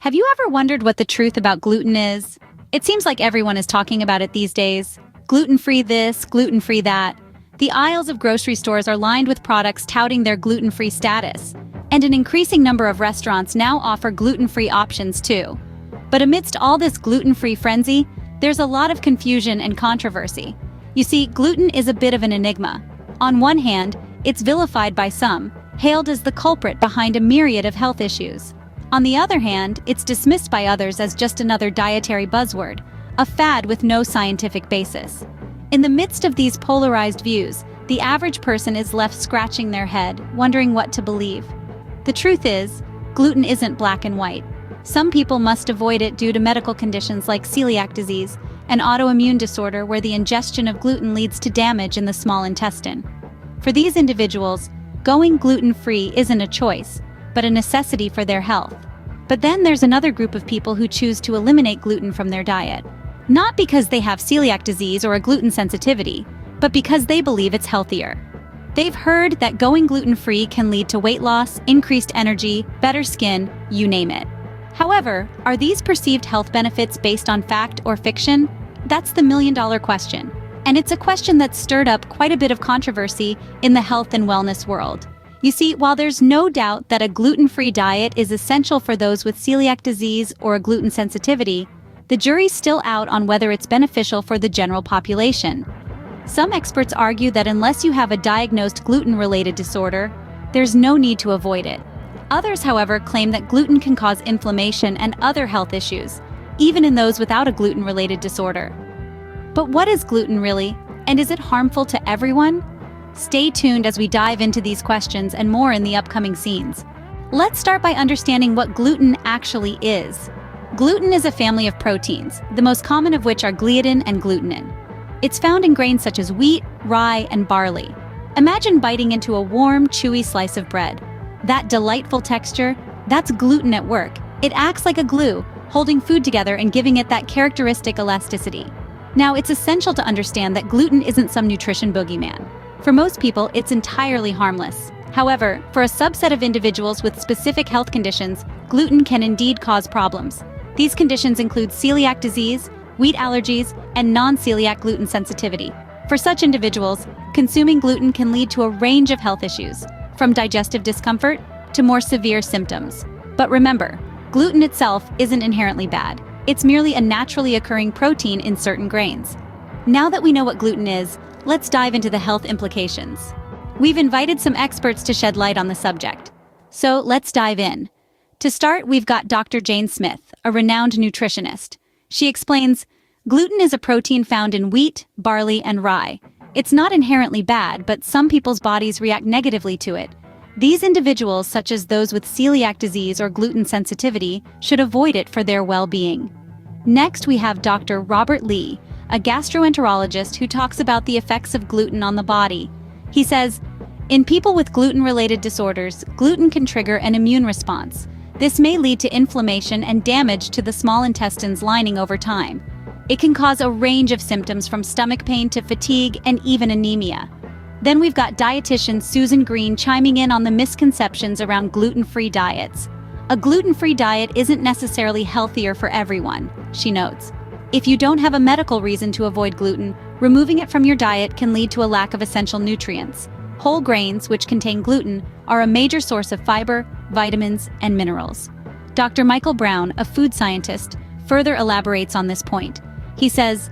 Have you ever wondered what the truth about gluten is? It seems like everyone is talking about it these days. Gluten-free this, gluten-free that. The aisles of grocery stores are lined with products touting their gluten-free status. And an increasing number of restaurants now offer gluten-free options too. But amidst all this gluten-free frenzy, there's a lot of confusion and controversy. You see, gluten is a bit of an enigma. On one hand, it's vilified by some, hailed as the culprit behind a myriad of health issues. On the other hand, it's dismissed by others as just another dietary buzzword, a fad with no scientific basis. In the midst of these polarized views, the average person is left scratching their head, wondering what to believe. The truth is, gluten isn't black and white. Some people must avoid it due to medical conditions like celiac disease, an autoimmune disorder where the ingestion of gluten leads to damage in the small intestine. For these individuals, going gluten-free isn't a choice, but a necessity for their health. But then there's another group of people who choose to eliminate gluten from their diet. Not because they have celiac disease or a gluten sensitivity, but because they believe it's healthier. They've heard that going gluten-free can lead to weight loss, increased energy, better skin, you name it. However, are these perceived health benefits based on fact or fiction? That's the million-dollar question. And it's a question that's stirred up quite a bit of controversy in the health and wellness world. You see, while there's no doubt that a gluten-free diet is essential for those with celiac disease or a gluten sensitivity, the jury's still out on whether it's beneficial for the general population. Some experts argue that unless you have a diagnosed gluten-related disorder, there's no need to avoid it. Others, however, claim that gluten can cause inflammation and other health issues, even in those without a gluten-related disorder. But what is gluten really, and is it harmful to everyone? Stay tuned as we dive into these questions and more in the upcoming scenes. Let's start by understanding what gluten actually is. Gluten is a family of proteins, the most common of which are gliadin and glutenin. It's found in grains such as wheat, rye, and barley. Imagine biting into a warm, chewy slice of bread. That delightful texture, that's gluten at work. It acts like a glue, holding food together and giving it that characteristic elasticity. Now, it's essential to understand that gluten isn't some nutrition boogeyman. For most people, it's entirely harmless. However, for a subset of individuals with specific health conditions, gluten can indeed cause problems. These conditions include celiac disease, wheat allergies, and non-celiac gluten sensitivity. For such individuals, consuming gluten can lead to a range of health issues, from digestive discomfort to more severe symptoms. But remember, gluten itself isn't inherently bad. It's merely a naturally occurring protein in certain grains. Now that we know what gluten is, let's dive into the health implications. We've invited some experts to shed light on the subject. So let's dive in. To start, we've got Dr. Jane Smith, a renowned nutritionist. She explains, gluten is a protein found in wheat, barley, and rye. It's not inherently bad, but some people's bodies react negatively to it. These individuals, such as those with celiac disease or gluten sensitivity, should avoid it for their well-being. Next, we have Dr. Robert Lee, a gastroenterologist who talks about the effects of gluten on the body. He says, in people with gluten-related disorders, gluten can trigger an immune response. This may lead to inflammation and damage to the small intestine's lining over time. It can cause a range of symptoms from stomach pain to fatigue and even anemia. Then we've got dietitian Susan Green chiming in on the misconceptions around gluten-free diets. A gluten-free diet isn't necessarily healthier for everyone, she notes. If you don't have a medical reason to avoid gluten, removing it from your diet can lead to a lack of essential nutrients. Whole grains, which contain gluten, are a major source of fiber, vitamins, and minerals. Dr. Michael Brown, a food scientist, further elaborates on this point. He says,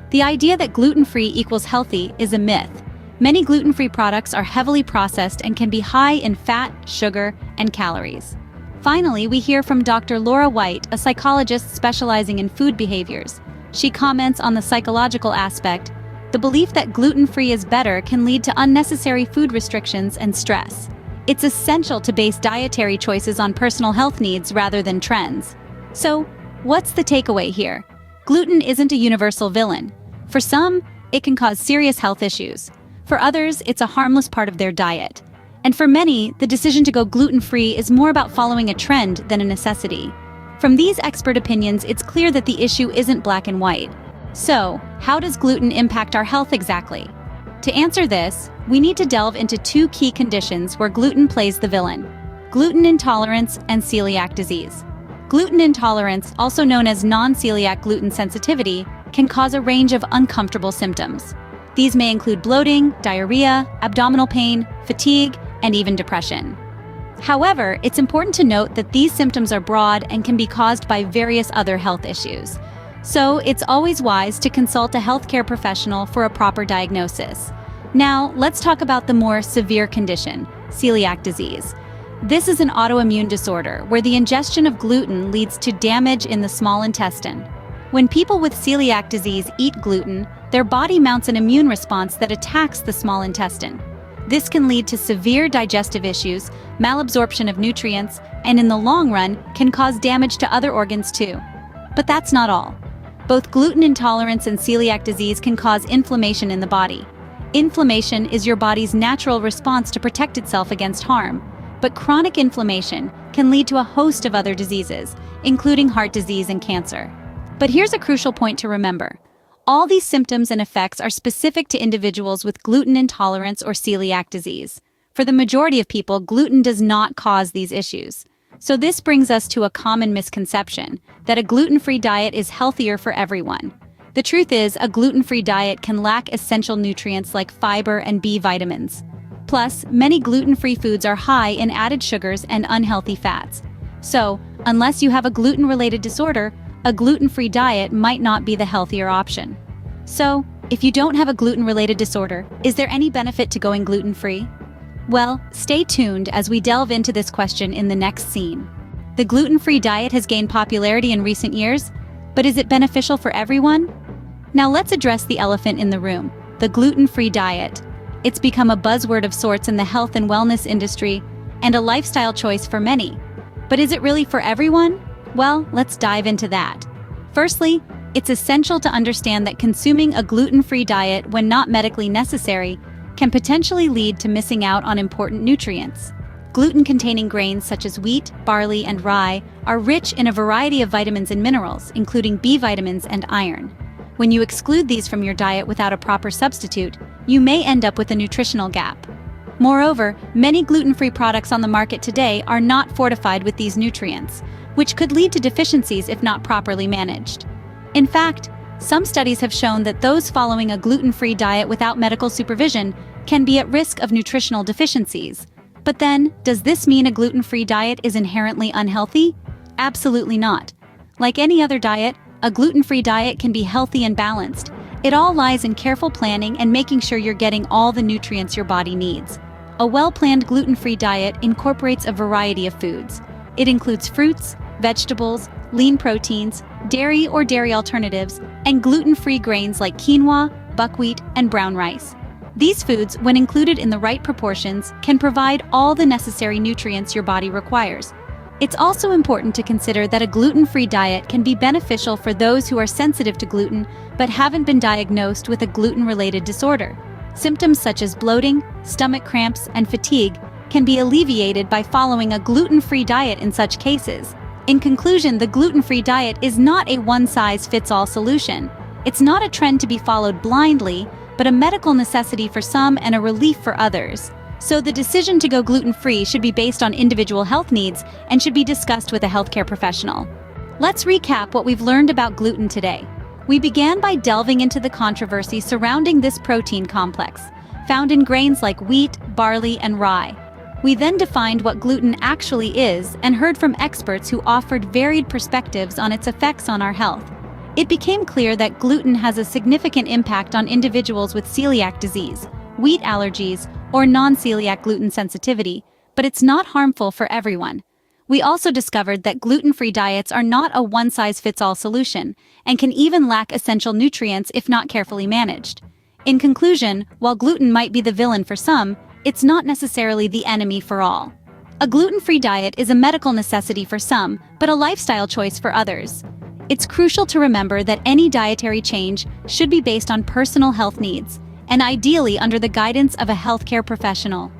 the idea that gluten-free equals healthy is a myth. Many gluten-free products are heavily processed and can be high in fat, sugar, and calories. Finally, we hear from Dr. Laura White, a psychologist specializing in food behaviors. She comments on the psychological aspect. The belief that gluten-free is better can lead to unnecessary food restrictions and stress. It's essential to base dietary choices on personal health needs rather than trends. So, what's the takeaway here? Gluten isn't a universal villain. For some, it can cause serious health issues. For others, it's a harmless part of their diet. And for many, the decision to go gluten-free is more about following a trend than a necessity. From these expert opinions, it's clear that the issue isn't black and white. So, how does gluten impact our health exactly? To answer this, we need to delve into two key conditions where gluten plays the villain: gluten intolerance and celiac disease. Gluten intolerance, also known as non-celiac gluten sensitivity, can cause a range of uncomfortable symptoms. These may include bloating, diarrhea, abdominal pain, fatigue, and even depression. However, it's important to note that these symptoms are broad and can be caused by various other health issues. So, it's always wise to consult a healthcare professional for a proper diagnosis. Now, let's talk about the more severe condition, celiac disease. This is an autoimmune disorder where the ingestion of gluten leads to damage in the small intestine. When people with celiac disease eat gluten, their body mounts an immune response that attacks the small intestine. This can lead to severe digestive issues, malabsorption of nutrients, and in the long run can cause damage to other organs too. But that's not all. Both gluten intolerance and celiac disease can cause inflammation in the body. Inflammation is your body's natural response to protect itself against harm. But chronic inflammation can lead to a host of other diseases, including heart disease and cancer. But here's a crucial point to remember. All these symptoms and effects are specific to individuals with gluten intolerance or celiac disease. For the majority of people, gluten does not cause these issues. So this brings us to a common misconception, that a gluten-free diet is healthier for everyone. The truth is, a gluten-free diet can lack essential nutrients like fiber and B vitamins. Plus, many gluten-free foods are high in added sugars and unhealthy fats. So, unless you have a gluten-related disorder, a gluten-free diet might not be the healthier option. So, if you don't have a gluten-related disorder, is there any benefit to going gluten-free? Well, stay tuned as we delve into this question in the next scene. The gluten-free diet has gained popularity in recent years, but is it beneficial for everyone? Now let's address the elephant in the room, the gluten-free diet. It's become a buzzword of sorts in the health and wellness industry and a lifestyle choice for many. But is it really for everyone? Well, let's dive into that. Firstly, it's essential to understand that consuming a gluten-free diet when not medically necessary can potentially lead to missing out on important nutrients. Gluten-containing grains such as wheat, barley, and rye are rich in a variety of vitamins and minerals, including B vitamins and iron. When you exclude these from your diet without a proper substitute, you may end up with a nutritional gap. Moreover, many gluten-free products on the market today are not fortified with these nutrients, which could lead to deficiencies if not properly managed. In fact, some studies have shown that those following a gluten-free diet without medical supervision can be at risk of nutritional deficiencies. But then, does this mean a gluten-free diet is inherently unhealthy? Absolutely not. Like any other diet, a gluten-free diet can be healthy and balanced. It all lies in careful planning and making sure you're getting all the nutrients your body needs. A well-planned gluten-free diet incorporates a variety of foods. It includes fruits, vegetables, lean proteins, dairy or dairy alternatives, and gluten-free grains like quinoa, buckwheat, and brown rice. These foods, when included in the right proportions, can provide all the necessary nutrients your body requires. It's also important to consider that a gluten-free diet can be beneficial for those who are sensitive to gluten but haven't been diagnosed with a gluten-related disorder. Symptoms such as bloating, stomach cramps, and fatigue can be alleviated by following a gluten-free diet in such cases. In conclusion, the gluten-free diet is not a one-size-fits-all solution. It's not a trend to be followed blindly, but a medical necessity for some and a relief for others. So the decision to go gluten-free should be based on individual health needs and should be discussed with a healthcare professional. Let's recap what we've learned about gluten today. We began by delving into the controversy surrounding this protein complex, found in grains like wheat, barley, and rye. We then defined what gluten actually is and heard from experts who offered varied perspectives on its effects on our health. It became clear that gluten has a significant impact on individuals with celiac disease, wheat allergies, or non-celiac gluten sensitivity, but it's not harmful for everyone. We also discovered that gluten-free diets are not a one-size-fits-all solution and can even lack essential nutrients if not carefully managed. In conclusion, while gluten might be the villain for some, it's not necessarily the enemy for all. A gluten-free diet is a medical necessity for some, but a lifestyle choice for others. It's crucial to remember that any dietary change should be based on personal health needs, and ideally under the guidance of a healthcare professional.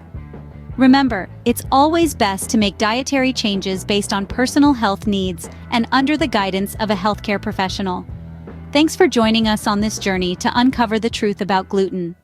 Remember, it's always best to make dietary changes based on personal health needs and under the guidance of a healthcare professional. Thanks for joining us on this journey to uncover the truth about gluten.